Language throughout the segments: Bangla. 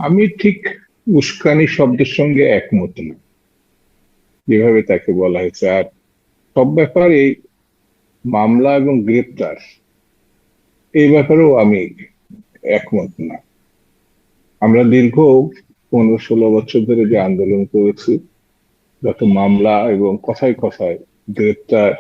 আমি ঠিক উস্কানি শব্দের সঙ্গে একমত না, যেভাবে তাকে বলা হয়েছে। আর সব ব্যাপারে মামলা এবং গ্রেপ্তার এই ব্যাপারেও আমি একমত না। আমরা দীর্ঘ 15-16 বছর ধরে যে আন্দোলন করেছি, যত মামলা এবং কথায় কথায় গ্রেপ্তার,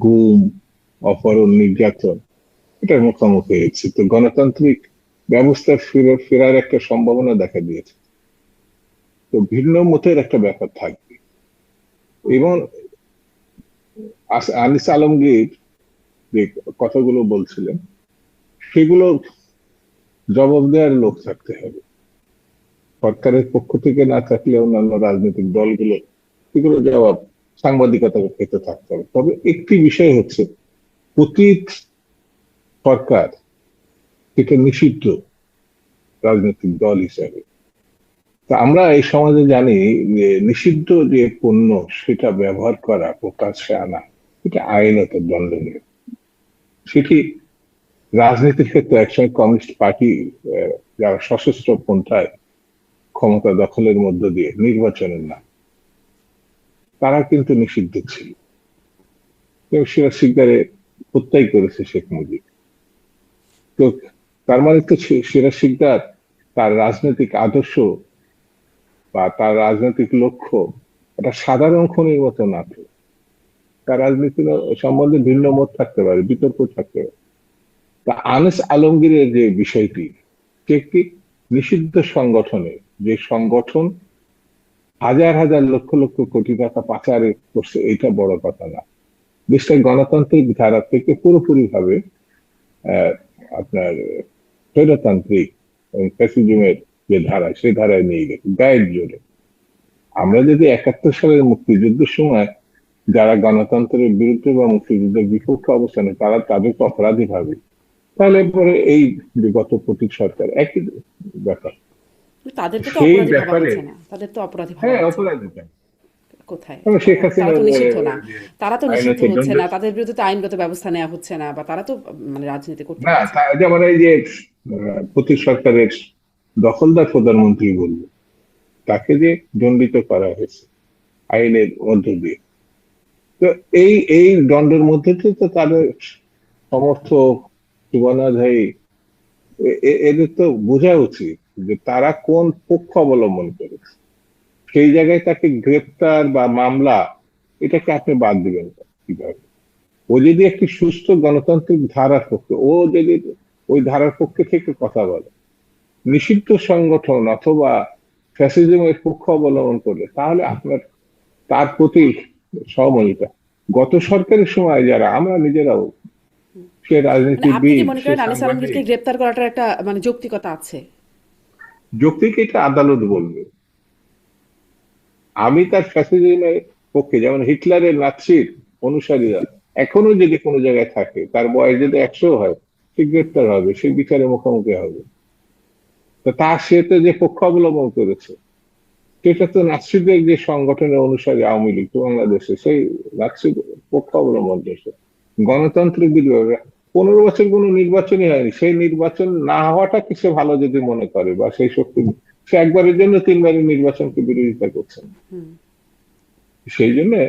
গুম, অপহরণ, নির্যাতন, এটার মুখোমুখি হয়েছি। তো গণতান্ত্রিক ব্যবস্থা ফেরার একটা সম্ভাবনা দেখা দিয়েছে। তো ভিন্ন মতের একটা ব্যাপার থাকবে। এবং আনিস আলমগীর যে কথাগুলো বলছিলেন, সেগুলো জবাব দেওয়ার লোক থাকতে হবে। সরকারের পক্ষ থেকে না থাকলে অন্যান্য রাজনৈতিক দলগুলো সেগুলো জবাব সাংবাদিকতার ক্ষেত্রে থাকতে হবে। তবে একটি বিষয় হচ্ছে, অতীত সরকার সেটা নিষিদ্ধ রাজনৈতিক দল হিসাবে। তা আমরা এই সমাজে জানি যে নিষিদ্ধ যে পণ্য সেটা ব্যবহার করা, প্রকাশ্যে আনা, এটা আইনত দণ্ডনীয়। সেটি রাজনীতির ক্ষেত্রে একসময় কমিউনিস্ট পার্টি যারা সশস্ত্র পন্থায় ক্ষমতা দখলের মধ্য দিয়ে নির্বাচনের না, তারা কিন্তু নিষিদ্ধ ছিল এবং সেটা স্বীকারে হত্যাই করেছে শেখ মুজিব। তো তার মানে তো সেরা শিকদার তার রাজনৈতিক আদর্শ বা তার রাজনৈতিক লক্ষ্য এটা সাধারণ খনির মতো না। তো তার রাজনীতি সম্বন্ধে ভিন্ন মত থাকতে পারে, বিতর্ক থাকতে পারে। তা আনিস আলমগীরের যে বিষয়টি, সে একটি নিষিদ্ধ সংগঠনে, যে সংগঠন হাজার হাজার লক্ষ লক্ষ কোটি টাকা পাচার করছে, এটা বড় কথা না। দেশটা গণতান্ত্রিক ধারা থেকে পুরোপুরি ভাবে আহ, আপনার স্বৈরতান্ত্রিক এবং ফ্যাসিজমের যে ধারা, সেই ধারায় নিয়ে গেছে গায়ের জোরে। আমরা যদি 71 সালের মুক্তিযুদ্ধের সময় যারা গণতন্ত্রের বিরুদ্ধে বা মুক্তিযুদ্ধের বিপক্ষে অবস্থানে, তারা তাদেরকে অপরাধী ভাবে, তাহলে পরে এই বিগত প্রতীক সরকার একই ব্যাপার। তাদেরকে তো সেই অপরাধী ভাবা ব্যাপারে হচ্ছে না, তাদের তো অপরাধী ভাবা হ্যাঁ, হচ্ছে না। অপরাধী কেন? কোথায়? কারণ শেখ তারা হাসিনার তো নিষিদ্ধ না। যে তারা তো নিষিদ্ধ আইনত হচ্ছে দণ্ড, না, তাদের বিরুদ্ধে তো আইনগত ব্যবস্থা নেওয়া হচ্ছে না, বা তারা তো মানে রাজনীতি করতে না পারছে। যেমন এই যে প্রতীক সরকারের দখলদার প্রধানমন্ত্রী বলল, তাকে যে দণ্ডিত করা হয়েছে আইনের মধ্য দিয়ে। তো এই এই দণ্ডের মধ্যে তো তো তাদের সমর্থক, শুভানুধ্যায়ী, এদের তো বোঝা উচিত যে তারা কোন পক্ষ অবলম্বন করেছে। সেই জায়গায় তাকে গ্রেপ্তার বা মামলা, এটাকে আপনি বাদ দিবেন কিভাবে? ও যদি একটি সুস্থ গণতান্ত্রিক ধারার পক্ষে, ও যদি ওই ধারার পক্ষে থেকে কথা বলে, নিষিদ্ধ সংগঠন অথবা ফ্যাসিজমের পক্ষ অবলম্বন করলে, তাহলে আপনার তার প্রতি সহমর্মিতা। গত সরকারের সময় যারা, আমরা নিজেরাও, সে মানে আপনি কি রাজনীতিবিদ, মনে সে করেন আনিস আলমগীরকে সাংবাদিক, গ্রেপ্তার করাটার একটা মানে যৌক্তিকতা আছে? যৌক্তিক এটা আদালত বলবে। আমি তার ফ্যাসিজমের পক্ষে, যেমন হিটলারের নাৎসির অনুসারীরা এখনো যদি কোনো জায়গায় থাকে, তার বয়স যদি 100 হয়, সে গ্রেপ্তার হবে, সে বিচারের মুখোমুখি হবে। তো তার সে তো যে পক্ষ অবলম্বন করেছে, সেটা তো নাৎসিদের যে সংগঠনের অনুসারী আওয়ামী লীগ তো বাংলাদেশে, সেই নাৎসিদ পক্ষ অবলম্বন করেছে। গণতান্ত্রিক বিধি 15 বছর কোনো নির্বাচনই হয়নি, সেই নির্বাচন না হওয়াটাকে সে ভালো যদি মনে করে, বা সেই শক্তি, সে একবারের জন্য 3বারের নির্বাচনকে বিরোধিতা করছেন। সেই জন্য না,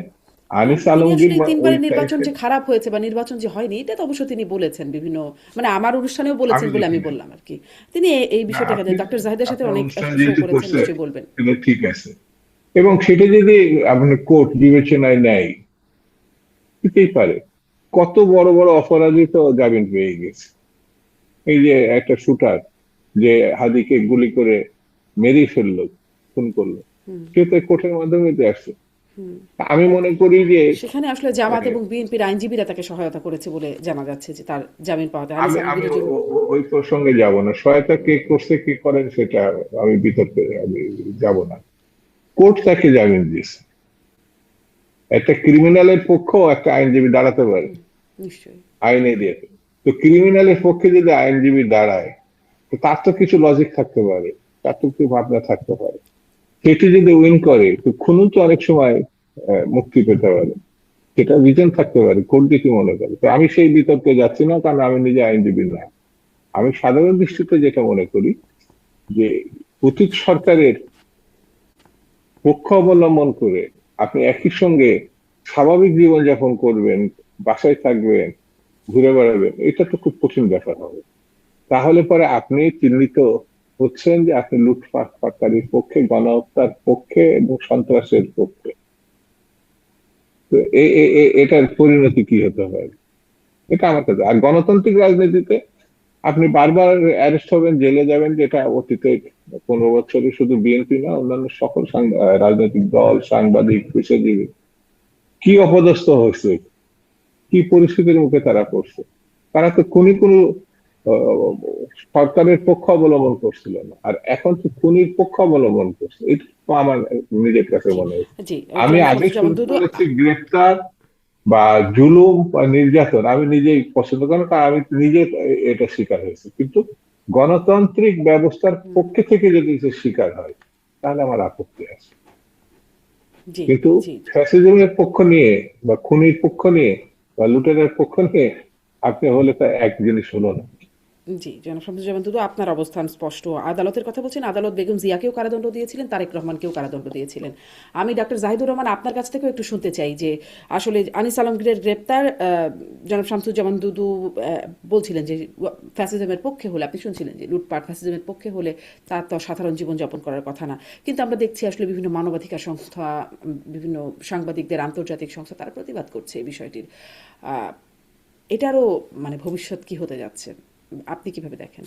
আনিস তিনি আলমগীর আসলে এই বা ওই তিনবারের নির্বাচন টাইপের, যে খারাপ হয়েছে বা নির্বাচন যে হয়নি, এটা তো অবশ্য তিনি বলেছেন বিভিন্ন, মানে আমার অনুষ্ঠানেও বলেছেন আমি বলে দেখি আমি নাই। বললাম আর কি। তিনি এই না, বিষয়টাকে আপনি ডক্টর জাহিদের সাথে আপনার অনেক অনুষ্ঠান শো যেহেতু করেছেন, করছে, নিশ্চয়ই বলবেন। সেটা ঠিক আছে। এবং সেটা যদি আপনি কোর্ট বিবেচনায় নেয়, দিতেই পারে। কত বড় বড় অপরাধী তো জামিন পেয়ে গেছে। এই যে একটা শুটার যে হাদিকে গুলি করে মেরেই ফেললো, খুন করলো, সে তো কোর্টের মাধ্যমে তো আসছে। আমি মনে করি যে সেখানে আসলে জামাত আহ, এবং বিএনপির আইনজীবীরা তাকে সহায়তা করেছে বলে জানা যাচ্ছে, যে তার জামিন পাওয়াতে আনিস আমি আমি আলমগীরের জন্য। ওই প্রসঙ্গে যাব না। সহায়তা কে করছে, কি করেন, সেটা আমি বিতর্কে আমি যাব না। কোর্ট তাকে জামিন দিয়েছে। একটা ক্রিমিনালের পক্ষেও একটা আইনজীবী দাঁড়াতে পারে নিশ্চয়ই। আইনে দিয়ে। তো ক্রিমিনালের পক্ষে যদি আইনজীবী দাঁড়ায়, তো তার তো কিছু লজিক থাকতে পারে, তার তো কিছু ভাবনা থাকতে পারে। সেটি যদি উইন করে, তো খুনি তো অনেক সময় মুক্তি পেতে পারে, সেটা রিজন থাকতে পারে। কোর্ট দিয়ে কি মনে করে? তো আমি সেই বিতর্কে যাচ্ছি না, কারণ আমি নিজে আইনজীবী না। আমি সাধারণ দৃষ্টিতে যেটা মনে করি, যে অতীত সরকারের পক্ষ অবলম্বন করে আপনি একই সঙ্গে স্বাভাবিক জীবনযাপন করবেন, বাসায় থাকবেন, ঘুরে বেড়াবেন, এটা তো খুব কঠিন ব্যাপার হবে। তাহলে পরে আপনি চিহ্নিত হচ্ছেন যে আপনি লুটপাটকারীর পক্ষে, গণহত্যার পক্ষে এবং সন্ত্রাসের পক্ষে। তো এটার পরিণতি কি হতে পারে, এটা আমার কাছে। আর গণতান্ত্রিক রাজনীতিতে আপনি বারবার অ্যারেস্ট হবেন, জেলে যাবেন, যেটা অতীতে 15 বছরে শুধু বিএনপি না, অন্যান্য সকল রাজনৈতিক দল, সাংবাদিক, পেশাজীবী কি অপদস্থ হয়েছে, কি পরিস্থিতির মুখে তারা পড়ছে। তারা তো কোনো আহ, সরকারের পক্ষ অবলম্বন করছিল না, আর এখন তো খুনির পক্ষ অবলম্বন করছে। এটা তো আমার নিজের কাছে জি মনে হচ্ছে। জি আমি জনাব আগে শামসুজ্জামান শুনতে দুদু বলেছি গ্রেফতার বা জুলুম বা নির্যাতন, আমি নিজেই পছন্দ করি না, কারণ আমি নিজে এটা শিকার হয়েছে। কিন্তু গণতান্ত্রিক ব্যবস্থার পক্ষে থেকে যদি সে শিকার হয়, তাহলে আমার আপত্তি আছে। জি কিন্তু জি ফ্যাসিজমের পক্ষ নিয়ে বা খুনির পক্ষ নিয়ে বা লুটেরার পক্ষ নিয়ে আপনি হলে তো এক জিনিস হলো না। জি, জনাব শামসুজ্জামান দুদু, আপনার অবস্থান স্পষ্ট। আদালতের কথা বলছেন, আদালত বেগম জিয়াকেও কারাদণ্ড দিয়েছিলেন, তারেক রহমানকেও কারাদণ্ড দিয়েছিলেন। আমি ডক্টর জাহিদুর রহমান আপনার কাছ থেকেও একটু শুনতে চাই যে আসলে আনিস আলমগীরের গ্রেপ্তার, জনাব শামসুজ্জামান দুদু বলছিলেন যে ফ্যাসিজমের পক্ষে হলে, আপনি শুনছিলেন যে লুটপাট ফ্যাসিজমের পক্ষে হলে তার তো সাধারণ জীবনযাপন করার কথা না। কিন্তু আমরা দেখছি আসলে বিভিন্ন মানবাধিকার সংস্থা, বিভিন্ন সাংবাদিকদের, আন্তর্জাতিক সংস্থা তারা প্রতিবাদ করছে এই বিষয়টির। আহ, এটারও মানে ভবিষ্যৎ কি হতে যাচ্ছে, আপনি কিভাবে দেখেন?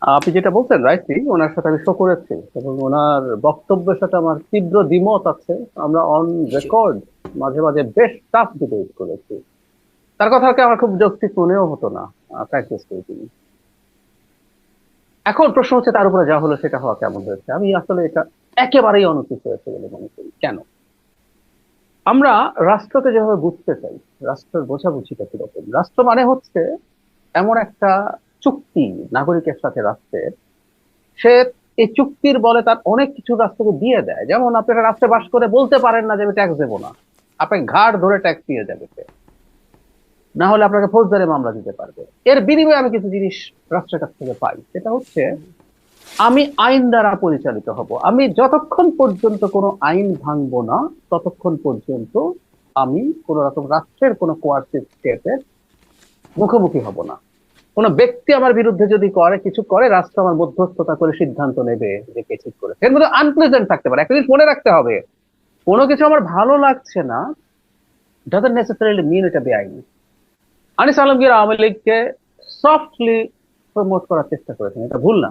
আপনি যেটা বলছেন রাইটলি, ওনার সাথে আমি শো করেছি এবং ওনার বক্তব্যের সাথে আমার তীব্র দ্বিমত আছে। আমরা অন নিশ্চয়ই। রেকর্ড মাঝে মাঝে বেশ টাফ ডিবেট করেছি। তার কথাকে আমার খুব যৌক্তিক মনেও হতো না, প্র্যাকটিস করেছি। এখন প্রশ্ন হচ্ছে তার উপরে যা হলো সেটা হওয়া কেমন হয়েছে। আমি আসলে এটা একেবারেই অনুচিত হয়েছে বলে মনে করি। কেন? আমরা রাষ্ট্রকে যেভাবে বুঝতে চাই, রাষ্ট্রের বোঝাবুঝিটা কিরকম? রাষ্ট্র মানে হচ্ছে এমন একটা চুক্তি নাগরিকের সাথে রাষ্ট্রের। সে এই চুক্তির বলে তার অনেক কিছু রাষ্ট্রকে দিয়ে দেয়। যেমন আপনি একটা রাষ্ট্রে বাস করে বলতে পারেন না যে আমি ট্যাক্স দেবো না, আপনাকে ঘাড় ধরে ট্যাক্স দিয়ে যাবে সে, না হলে আপনাকে ফৌজদারি মামলা দিতে পারবে। এর বিনিময়ে আমি কিছু জিনিস রাষ্ট্রের কাছ থেকে পাই, সেটা হচ্ছে আমি আইন দ্বারা পরিচালিত হব। আমি যতক্ষণ পর্যন্ত কোনো আইন ভাঙবো না, ততক্ষণ পর্যন্ত আমি কোন রকম রাষ্ট্রের কোনো কোয়ার্সিভ স্টেটের মুখোমুখি হব না। কোন ব্যক্তি আমার বিরুদ্ধে যদি কিছু করে, রাষ্ট্র আমার মধ্যস্থতা করে সিদ্ধান্ত নেবে যে কে ঠিক করেছে। এর মধ্যে আনপ্লেজেন্ট থাকতে পারে। একটা জিনিস মনে রাখতে হবে, কোনো কিছু আমার ভালো লাগছে না ডাজন্ট নেসেসারিলি মিন এটা বেআইনি। আনিস আলমগীর আওয়ামী লীগকে সফটলি প্রমোট করার চেষ্টা করেছেন, এটা ভুল না।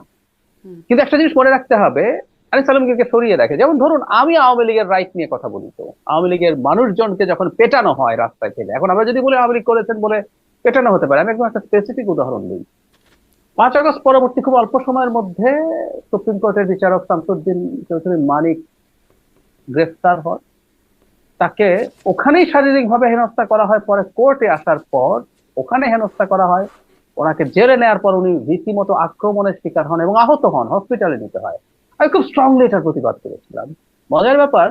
কিন্তু একটা জিনিস মনে রাখতে হবে, আনিস আলমগীরকে সরিয়ে রাখে। যেমন ধরুন, আমি আওয়ামী লীগের রাইট নিয়ে কথা বলি, তো আওয়ামী লীগের মানুষজনকে যখন পেটানো হয় রাস্তায় ফেলে, এখন আমরা যদি বলি আওয়ামী লীগ করেছেন বলে পেটানো হতে পারে, আমি একদম একটা স্পেসিফিক উদাহরণ দিই। 5 আগস্ট পরবর্তী খুব অল্প সময়ের মধ্যে সুপ্রিম কোর্টের বিচারক শামসুদ্দিন চৌধুরী মানিক গ্রেফতার হয়। তাকে ওখানেই শারীরিকভাবে হেনস্থা করা হয়। পরে কোর্টে আসার পর ওখানে হেনস্থা করা হয়। ওনাকে জেলে নেওয়ার পর উনি রীতিমতো আক্রমণের শিকার হন এবং আহত হন, হসপিটালে নিতে হয়। আমি খুব স্ট্রংলি এটার প্রতিবাদ করেছিলাম। মজার ব্যাপার,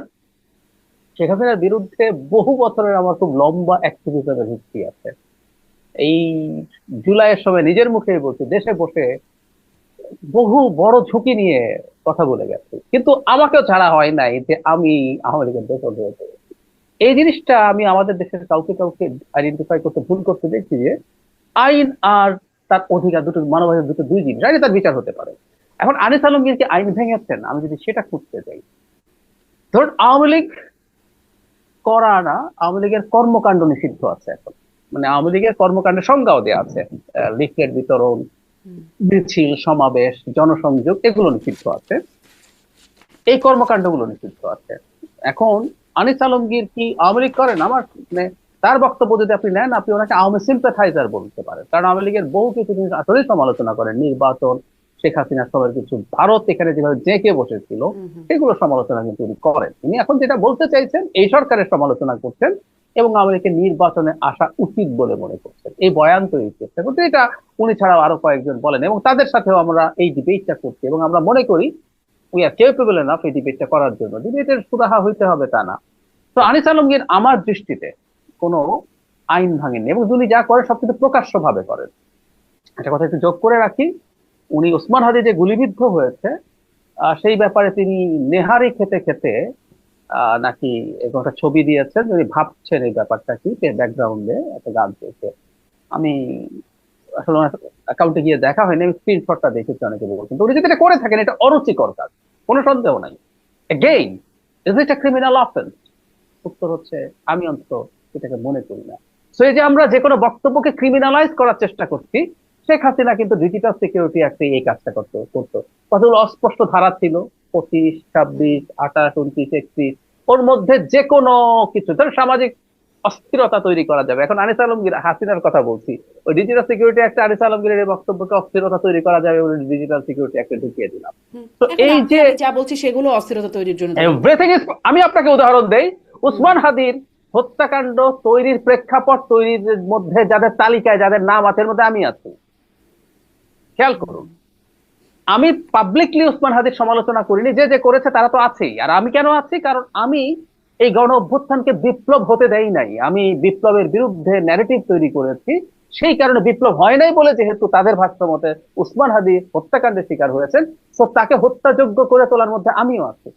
শেখ হাসিনার বিরুদ্ধে বহু বছরের আমার খুব লম্বা অ্যাক্টিভিজমের হিস্ট্রি আছে। এই জুলাইয়ের সময় নিজের মুখেই বলছি, দেশে বসে বহু বড় ঝুঁকি নিয়ে কথা বলে গেছি, কিন্তু আমাকেও ছাড়া হয় নাই যে আমি আওয়ামী লীগের দোষর হয়েছে। এই জিনিসটা আমি আমাদের দেশের কাউকে কাউকে আইডেন্টিফাই করতে ভুল করতে দেখছি যে আইন আর তার অধিকার দুটো, মানবাধিকার দুটো দুই জিনিস। আইনে তার বিচার হতে পারে। এখন আনিস আলমগীর কি আইন ভেঙেছেন? আমি যদি সেটা খুঁজতে যাই, ধরুন আওয়ামী লীগ করা না, আওয়ামী লীগের কর্মকাণ্ড নিষিদ্ধ আছে এখন। মানে আওয়ামী লীগের কর্মকাণ্ডের সংজ্ঞাও দেওয়া আছে, লিফলেট বিতরণ, মিছিল, সমাবেশ, জনসংযোগ, এগুলো নিষিদ্ধ আছে। এই কর্মকাণ্ডগুলো নিষিদ্ধ আছে। এখন আনিস আলমগীর কি আওয়ামী লীগ করেন? আমার মানে তার বক্তব্য যদি আপনি নেন, আপনি ওনাকে আওয়ামী সিম্পাথাইজার বলতে পারেন, কারণ আওয়ামী লীগের বহু কিছু জিনিস আসলেই সমালোচনা করেন। নির্বাচন, শেখ হাসিনার সময়ের কিছু, ভারত এখানে যেভাবে জেঁকে বসেছিল, সেগুলো সমালোচনা কিন্তু উনি করেন। তিনি এখন যেটা বলতে চাইছেন, এই সরকারের সমালোচনা করছেন এবং আওয়ামী লীগের নির্বাচনে আসা উচিত বলে মনে করছেন, এই বয়ান তৈরির চেষ্টা করতে। এটা উনি ছাড়াও আরো কয়েকজন বলেন এবং তাদের সাথেও আমরা এই ডিবেটটা করছি এবং আমরা মনে করি উই আর কেপেবল এনাফ এই ডিবেটটা করার জন্য। ডিবেটের সুরাহা হইতে হবে তা না। তো আনিস আলমগীর আমার দৃষ্টিতে কোনো আইন ভাঙেননি এবং উনি যা করেন সবকিছু প্রকাশ্য ভাবে করেন। একটা কথা একটু যোগ করে রাখি, উনি ওসমান হাদি যে গুলিবিদ্ধ হয়েছে সেই ব্যাপারে তিনি নেহারি খেতে খেতে নাকি এরকম একটা ছবি দিয়েছেন, উনি ভাবছেন এই ব্যাপারটা কি, ব্যাকগ্রাউন্ডে একটা গান চলছে। আমি আসলে অ্যাকাউন্টে গিয়ে দেখা হয়নি, আমি স্ক্রিনশটটা দেখেছি, অনেকে বলছেন। তো উনি যদি এটা করে থাকেন এটা অরুচিকর কাজ, কোনো সন্দেহ নাই। Again, is it a criminal offence? উত্তর হচ্ছে আমি অন্তত এটাকে মনে করি না। সো এই যে আমরা যে কোনো বক্তব্যকে ক্রিমিনালাইজ করার চেষ্টা করছি, শেখ হাসিনা কিন্তু ডিজিটাল সিকিউরিটি অ্যাক্টে এই কাজটা করতো। কতগুলো অস্পষ্ট ধারা ছিল, 25, 26, 28, 29, 31, ওর মধ্যে যে কোনো কিছু ধর সামাজিক অস্থিরতা তৈরি করা যাবে। এখন আনিস আলমগীর, হাসিনার কথা বলছি, ওই ডিজিটাল সিকিউরিটি অ্যাক্টে আনিস আলমগীরের এই বক্তব্যকে অস্থিরতা তৈরি করা যাবে বলে ডিজিটাল সিকিউরিটি অ্যাক্টে ঢুকিয়ে দিলাম। তো এখন এই যে আমি যা বলছি সেগুলো অস্থিরতা তৈরির জন্য তৈরি। এভরিথিং ইজ, আমি আপনাকে উদাহরণ দেই, উসমান হাদির হত্যাকাণ্ড তৈরির প্রেক্ষাপট তৈরির মধ্যে যাদের তালিকায় যাদের নাম আছে এর মধ্যে আমি আছি। খেয়াল করুন, আমি পাবলিকলি উসমান হাদির সমালোচনা করিনি, যে যে করেছে তারা তো আছেই। আর আমি কেন আছি? কারণ আমি এই গণ অভ্যুত্থানকে বিপ্লব হতে দেই নাই, আমি বিপ্লবের বিরুদ্ধে ন্যারেটিভ তৈরি করেছি। সেই কারণে বিপ্লব হয় নাই বলে, যেহেতু তাদের ভাষ্য মতে উসমান হাদি হত্যাকাণ্ডের শিকার হয়েছেন, তো তাকে হত্যাযোগ্য করে তোলার মধ্যে আমিও আছি।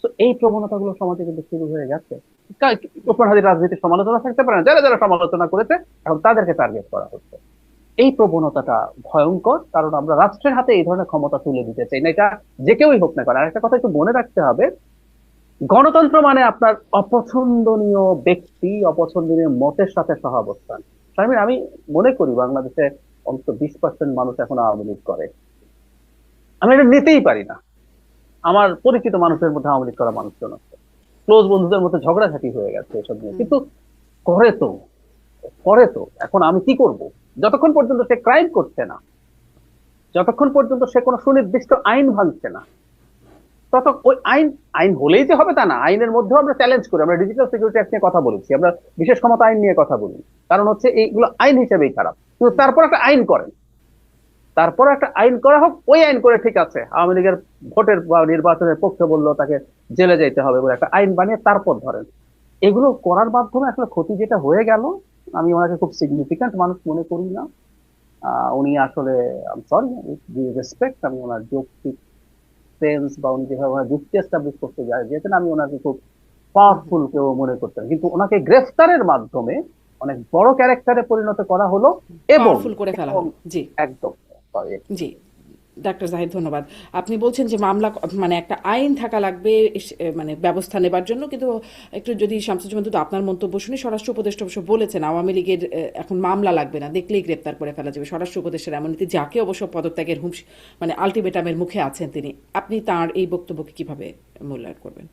তো এই প্রবণতাগুলো সমাজে কিন্তু শুরু হয়ে গেছে। উসমান হাদির রাজনীতির সমালোচনা থাকতে পারে না, যারা যারা সমালোচনা করেছে এখন তাদেরকে টার্গেট করা হচ্ছে। এই প্রবণতাটা ভয়ঙ্কর, কারণ আমরা রাষ্ট্রের হাতে এই ধরনের ক্ষমতা তুলে দিতে চাই না, এটা যে কেউই হোক না কেন। আর একটা কথা একটু মনে রাখতে হবে, গণতন্ত্র মানে আপনার অপছন্দনীয় ব্যক্তি, অপছন্দনীয় মতের সাথে সহাবস্থান। শারমিন, আমি মনে করি বাংলাদেশে অন্তত 20% মানুষ এখন আওয়ামী লীগ করে। আমি এটা নিতেই পারি না। আমার পরিচিত মানুষের মধ্যে আওয়ামী লীগ করা মানুষজন আছে, ক্লোজ বন্ধুদের মধ্যে ঝগড়াঝাটি হয়ে গেছে এসব নিয়ে, কিন্তু করে তো করে তো। এখন আমি কি করব? যতক্ষণ পর্যন্ত সে ক্রাইম করছে না, যতক্ষণ পর্যন্ত সে কোনো সুনির্দিষ্ট আইন ভাঙছে না, তত ওই আইন আইন হলেই যে হবে তা না। আইনের মধ্যেও আমরা চ্যালেঞ্জ করি, আমরা ডিজিটাল সিকিউরিটি অ্যাক্ট নিয়ে কথা বলেছি, আমরা বিশেষ ক্ষমতা আইন নিয়ে কথা বলি, কারণ হচ্ছে এইগুলো আইন হিসেবেই খারাপ। কিন্তু তারপর একটা আইন করেন, তারপর একটা আইন করা হোক, ওই আইন করে ঠিক আছে আওয়ামী লীগের ভোটের বা নির্বাচনের পক্ষে বললো তাকে জেলে যেতে হবে বলে একটা আইন বানিয়ে তারপর ধরেন। এগুলো করার মাধ্যমে আসলে ক্ষতি যেটা হয়ে গেল, আমি ওনাকে খুব সিগনিফিক্যান্ট মানুষ মনে করি না। উনি আসলে, সরি, রেসপেক্ট, আমি ওনার যৌক্তিক সেন্স বা উনি যেভাবে ওনার যুক্তি এস্টাবলিশ করতে গিয়েছেন, আমি ওনাকে খুব পাওয়ারফুল কেউ মনে করতেন। কিন্তু ওনাকে গ্রেফতারের মাধ্যমে অনেক বড় ক্যারেক্টারে পরিণত করা হলো এবং পাওয়ারফুল করে ফেলা হলো। জি, একদম। জি, ডাক্তার জাহিদ ধন্যবাদ। আপনি বলছেন যে মামলা মানে একটা আইন থাকা লাগবে মানে ব্যবস্থা নেবার জন্য, কিন্তু একটু যদি শামসুজ্জামান দুদু আপনার মন্তব্য শুনি, স্বরাষ্ট্র উপদেষ্টা অবশ্য বলেছেন আওয়ামী লীগের এখন মামলা লাগবে না, দেখলেই গ্রেপ্তার করে ফেলা যাবে। স্বরাষ্ট্র উপদেষ্টার এমন নীতি, যাকে অবশ্য পদত্যাগের মানে আলটিমেটামের মুখে আছেন তিনি। আপনি তার এই বক্তব্যকে কিভাবে মূল্যায়ন করবেন?